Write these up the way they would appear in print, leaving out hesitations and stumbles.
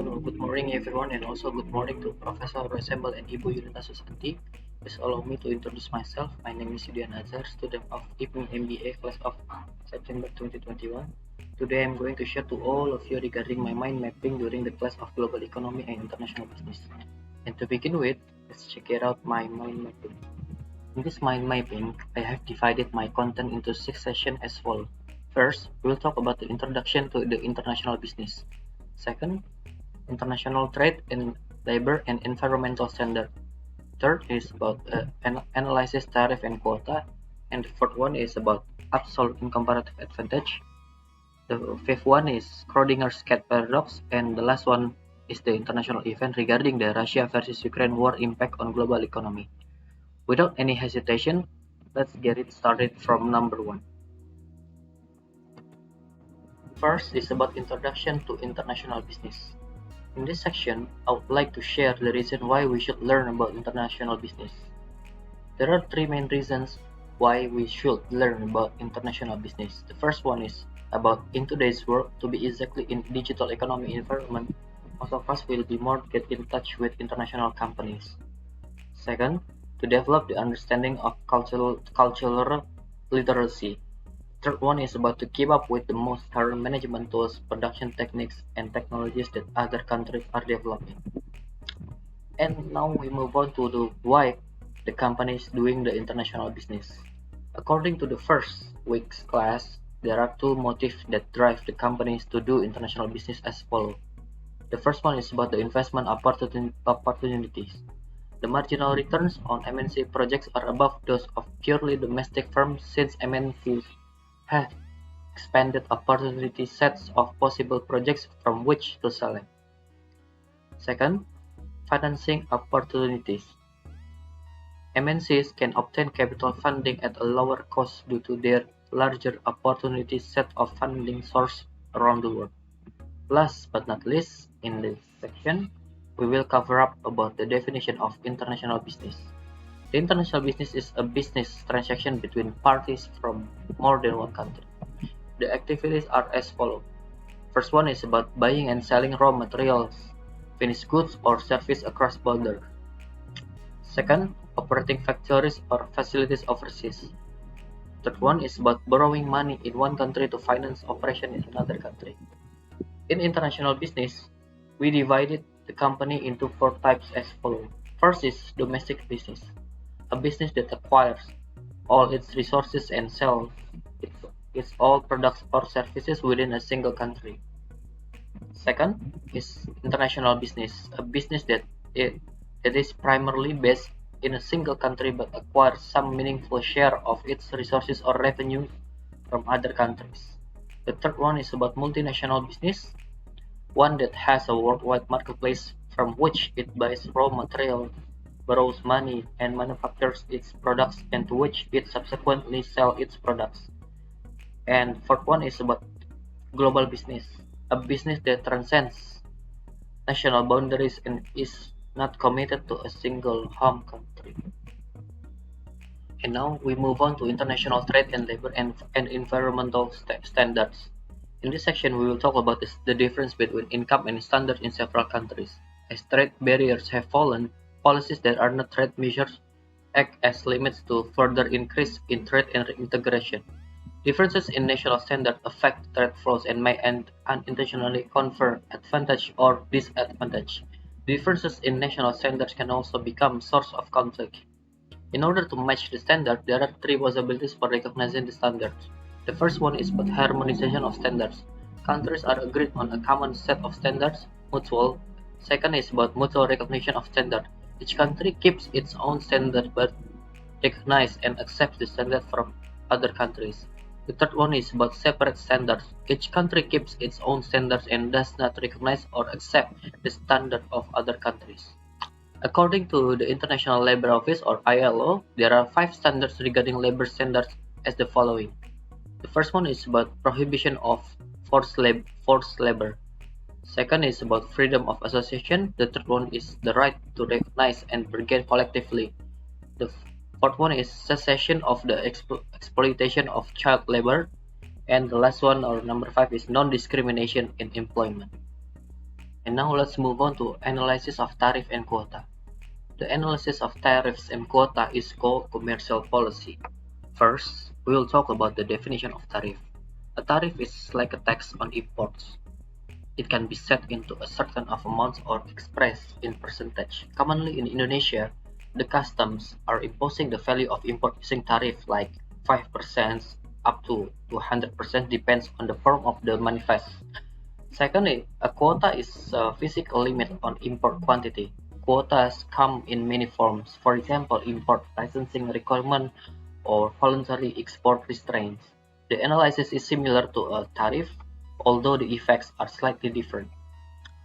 So good morning everyone, and also good morning to Professor Resembel and Ibu Yunita Susanti. Please allow me to introduce myself. My name is Yudian Azhar, student of IPMI MBA class of September 2021. Today I'm going to share to all of you regarding my mind mapping during the class of Global Economy and International Business. And to begin with, let's check it out my mind mapping. In this mind mapping, I have divided my content into 6 sessions as follows. First, we'll talk about the introduction to the international business. Second, international trade in labor and environmental standard. Third is about analysis tariff and quota, and the fourth one is about absolute and comparative advantage. The fifth one is Schrodinger's cat paradox, and the last one is the international event regarding the Russia versus Ukraine war impact on global economy. Without any hesitation, let's get it started from number 1. First is about introduction to international business. In this section, I would like to share the reason why we should learn about international business. There are 3 main reasons why we should learn about international business. The first one is about in today's world, to be exactly in digital economy environment, most of us will be more get in touch with international companies. Second, to develop the understanding of cultural literacy. Third one is about to keep up with the most current management tools, production techniques, and technologies that other countries are developing. And now we move on to the why the company is doing the international business. According to the first week's class, there are 2 motives that drive the companies to do international business as follows. The first one is about the investment opportunities. The marginal returns on MNC projects are above those of purely domestic firms since MNCs have expanded opportunity sets of possible projects from which to select. Second, financing opportunities. MNCs can obtain capital funding at a lower cost due to their larger opportunity set of funding sources around the world. Last but not least, in this section, we will cover up about the definition of international business. The international business is a business transaction between parties from more than one country. The activities are as follows. First one is about buying and selling raw materials, finished goods or service across borders. Second, operating factories or facilities overseas. Third one is about borrowing money in one country to finance operation in another country. In international business, we divided the company into 4 types as follows. First is domestic business, a business that acquires all its resources and sells its all products or services within a single country. Second is international business, a business that is primarily based in a single country but acquires some meaningful share of its resources or revenue from other countries. The third one is about multinational business, one that has a worldwide marketplace from which it buys raw materials, borrows money, and manufactures its products, and to which it subsequently sells its products. And fourth one is about global business, a business that transcends national boundaries and is not committed to a single home country. And now we move on to international trade and labor and environmental standards. In this section, we will talk about the difference between income and standards in several countries. As trade barriers have fallen, policies that are not trade measures act as limits to further increase in trade and integration. Differences in national standards affect trade flows and may unintentionally confer advantage or disadvantage. Differences in national standards can also become source of conflict. In order to match the standard, there are 3 possibilities for recognizing the standards. The first one is about harmonization of standards. Countries are agreed on a common set of standards, mutual. Second is about mutual recognition of standards. Each country keeps its own standard but recognizes and accepts the standard from other countries. The third one is about separate standards. Each country keeps its own standards and does not recognize or accept the standard of other countries. According to the International Labour Office or ILO, there are 5 standards regarding labor standards as the following. The first one is about prohibition of forced labor. Second is about freedom of association. The third one is the right to recognize and bargain collectively. The fourth one is cessation of the exploitation of child labor. And the last one, or number 5, is non-discrimination in employment. And now let's move on to analysis of tariff and quota. The analysis of tariffs and quota is called commercial policy. First, we will talk about the definition of tariff. A tariff is like a tax on imports. It can be set into a certain of amount or expressed in percentage. Commonly in Indonesia, the customs are imposing the value of import using tariff like 5% up to 100% depends on the form of the manifest. Secondly, a quota is a physical limit on import quantity. Quotas come in many forms, for example, import licensing requirement or voluntary export restraints. The analysis is similar to a tariff, although the effects are slightly different.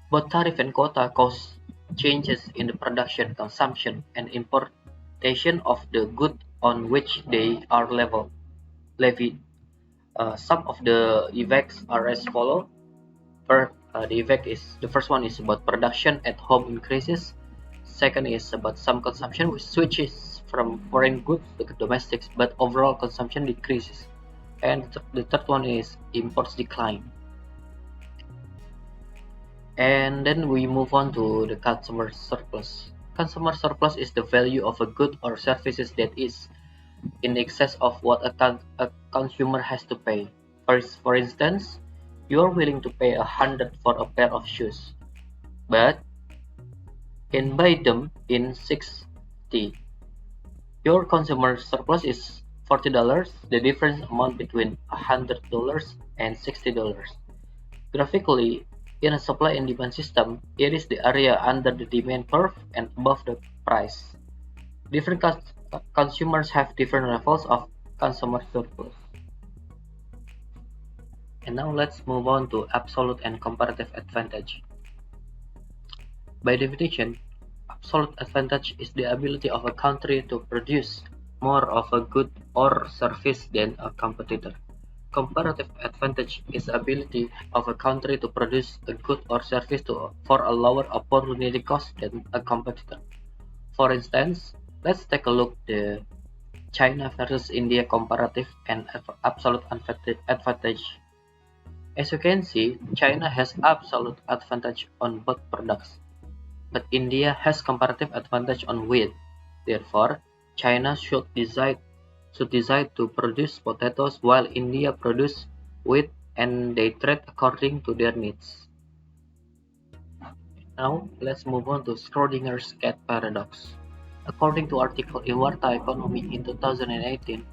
Both tariff and quota cause changes in the production, consumption, and importation of the good on which they are levied. Some of the effects are as follows. The first one is about production at home increases. Second is about some consumption which switches from foreign goods to domestics, but overall consumption decreases. And the third one is imports decline. And then we move on to the consumer surplus. Consumer surplus is the value of a good or services that is in excess of what a consumer has to pay. For instance, you are willing to pay 100 for a pair of shoes, but can buy them in 60. Your consumer surplus is $40, the difference amount between $100 and $60. Graphically, in a supply and demand system, it is the area under the demand curve and above the price. Different consumers have different levels of consumer surplus. And now let's move on to absolute and comparative advantage. By definition, absolute advantage is the ability of a country to produce more of a good or service than a competitor. Comparative advantage is the ability of a country to produce a good or service for a lower opportunity cost than a competitor. For instance, let's take a look at the China versus India comparative and absolute advantage. As you can see, China has absolute advantage on both products, but India has comparative advantage on wheat. Therefore, China should decide to produce potatoes while India produce wheat, and they trade according to their needs. Now, let's move on to Schrodinger's cat paradox. According to article in Warta Economy in 2018,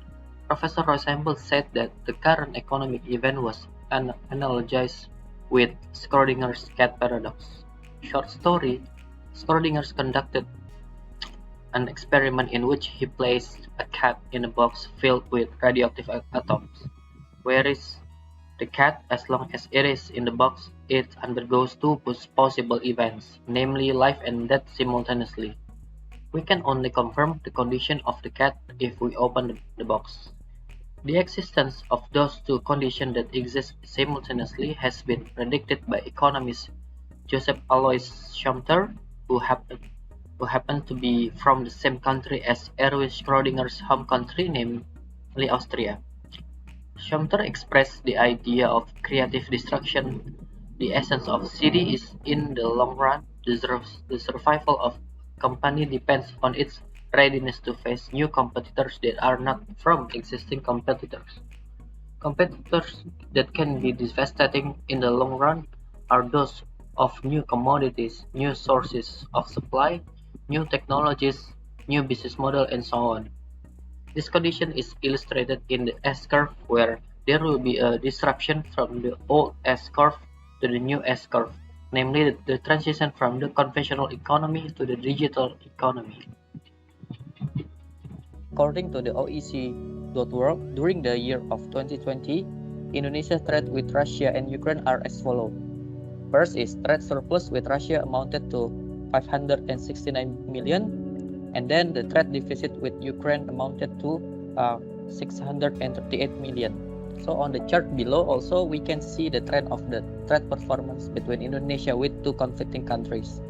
Professor Rosenbluth said that the current economic event was analogized with Schrodinger's cat paradox. Short story, Schrödinger conducted an experiment in which he placed a cat in a box filled with radioactive atoms. Whereas the cat, as long as it is in the box, it undergoes two possible events, namely life and death simultaneously. We can only confirm the condition of the cat if we open the box. The existence of those two conditions that exist simultaneously has been predicted by economist Joseph Alois Schumpeter, who happened to be from the same country as Erwin Schrödinger's home country, namely Austria. Schumpeter expressed the idea of creative destruction. The essence of CD is, in the long run, the survival of a company depends on its readiness to face new competitors that are not from existing competitors. Competitors that can be devastating in the long run are those of new commodities, new sources of supply, new technologies, new business model, and so on. This condition is illustrated in the S-curve, where there will be a disruption from the old S-curve to the new S-curve, namely the transition from the conventional economy to the digital economy. According to the OECD.org, during the year of 2020, Indonesia's trade with Russia and Ukraine are as follows. First is trade surplus with Russia amounted to 569 million, and then the trade deficit with Ukraine amounted to 638 million. So on the chart below also we can see the trend of the trade performance between Indonesia with two conflicting countries.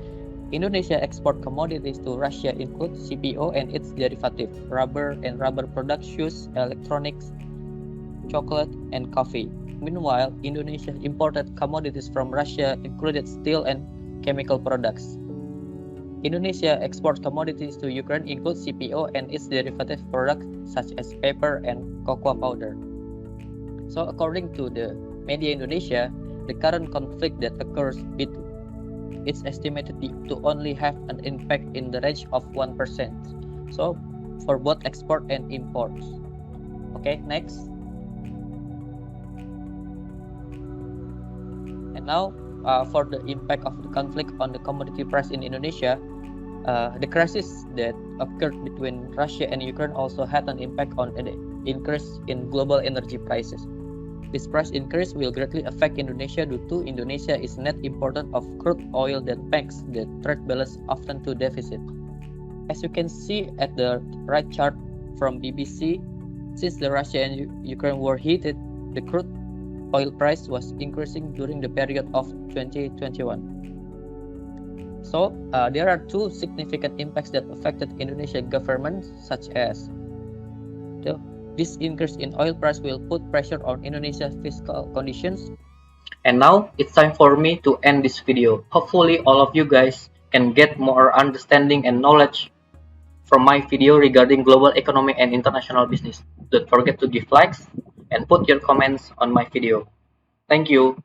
Indonesia export commodities to Russia include CPO and its derivatives, rubber and rubber products, shoes, electronics, chocolate, and coffee. Meanwhile, Indonesia imported commodities from Russia included steel and chemical products. Indonesia exports commodities to Ukraine include CPO and its derivative products such as paper and cocoa powder. So according to the media Indonesia, the current conflict that occurs it's estimated to only have an impact in the range of 1%. So for both export and imports. Okay, next. And now for the impact of the conflict on the commodity price in Indonesia, the crisis that occurred between Russia and Ukraine also had an impact on the increase in global energy prices. This price increase will greatly affect Indonesia due to Indonesia is net importer of crude oil that makes the trade balance often to deficit. As you can see at the right chart from BBC, since the Russia and Ukraine war heated, the crude oil price was increasing during the period of 2021. So there are two significant impacts that affected Indonesian government, such as this increase in oil price will put pressure on Indonesia's fiscal conditions. And now it's time for me to end this video. Hopefully all of you guys can get more understanding and knowledge from my video regarding global economy and international business. Don't forget to give likes and put your comments on my video. Thank you.